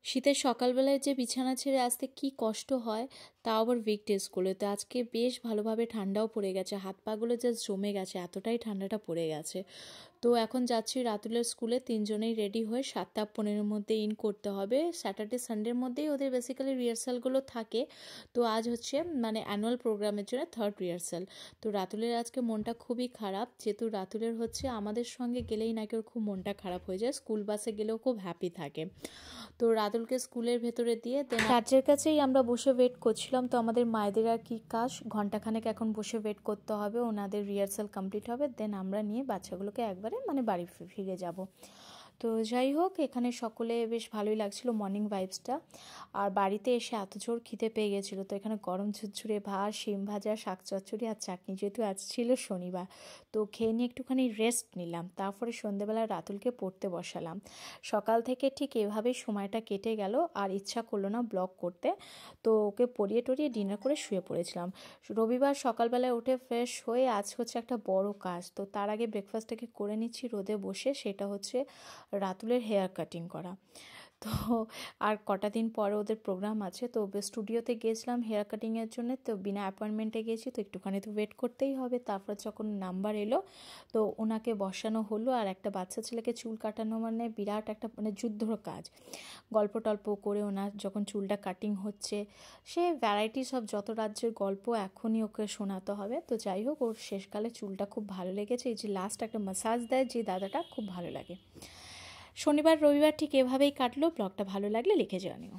শীতের সকালবেলায় যে বিছানা ছেড়ে আসতে কি কষ্ট হয়, তাও আবার উইকডেজগুলোতে। আজকে বেশ ভালোভাবে ঠান্ডাও পড়ে গেছে, হাত পাগুলো জাস্ট জমে গেছে, এতটাই ঠান্ডাটা পড়ে গেছে। তো এখন যাচ্ছি রাতুলের স্কুলে, তিনজনেই রেডি হয়ে 7:15-র মধ্যে ইন করতে হবে। স্যাটারডে সানডের মধ্যেই ওদের বেসিক্যালি রিহার্সালগুলো থাকে। তো আজ হচ্ছে মানে অ্যানুয়াল প্রোগ্রামের জন্য থার্ড রিহার্সাল। তো রাতুলের আজকে মনটা খুবই খারাপ, যেহেতু রাতুলের হচ্ছে আমাদের সঙ্গে গেলেই নাকি ওর খুব মনটা খারাপ হয়ে যায়, স্কুল বাসে গেলেও খুব হ্যাপি থাকে। তো রাতুলকে স্কুলের ভেতরে দিয়ে দেন চার্চের কাছেই আমরা বসে ওয়েট করছিলাম। তো আমাদের মায়েদের আর কি কাজ, ঘন্টাখানেক এখন বসে ওয়েট করতে হবে, ওনাদের রিহার্সাল কমপ্লিট হবে, দেন আমরা নিয়ে বাচ্চাগুলোকে একবারে মানে বাড়ি ফিরে যাব। তো যাই হোক, এখানে সকলে বেশ ভালোই লাগছিল মর্নিং ভাইবসটা। আর বাড়িতে এসে এত জোর খিদে পেয়ে গেছিলো, তো এখানে গরম ঝুরঝুরে ভাত, শিম ভাজা, শাক চচ্চড়ি আর চাটনি, যেহেতু আজ ছিল শনিবার। তো খেয়ে নিয়ে একটুখানি রেস্ট নিলাম, তারপরে সন্ধ্যেবেলা রাতুলকে পড়তে বসালাম। সকাল থেকে ঠিক এভাবেই সময়টা কেটে গেল, আর ইচ্ছা করলো না ব্লগ করতে। তো ওকে পরিয়ে টরিয়ে ডিনার করে শুয়ে পড়েছিলাম। রবিবার সকালবেলায় উঠে ফ্রেশ হয়ে আজ হচ্ছে একটা বড় কাজ, তো তার আগে ব্রেকফাস্টটাকে করে নিচ্ছি রোদে বসে। সেটা হচ্ছে রাতুলের হেয়ার কাটিং করা। তো আর কটা দিন পরে ওদের প্রোগ্রাম আছে, তো স্টুডিওতে গিয়েছিলাম হেয়ার কাটিংয়ের জন্য। তো বিনা অ্যাপয়েন্টমেন্টে গেছি, তো একটুখানি তো ওয়েট করতেই হবে। তারপর যখন নাম্বার এলো, তো ওনাকে বসানো হলো। আর একটা বাচ্চা ছেলেকে চুল কাটানো মানে বিরাট একটা মানে যুদ্ধর কাজ। গল্প টল্প করে ওনার যখন চুলটা কাটিং হচ্ছে, সে ভ্যারাইটিস অফ যত রাজ্যের গল্প এখনই ওকে শোনাতে হবে। তো যাই হোক, ওর শেষকালে চুলটা খুব ভালো লেগেছে। এই যে লাস্ট একটা ম্যাসাজ দেয় যে দাদাটা, খুব ভালো লাগে। শনিবার রবিবার ঠিক এভাবেই কাটলো। ব্লগটা ভালো লাগলে লিখে জানিও।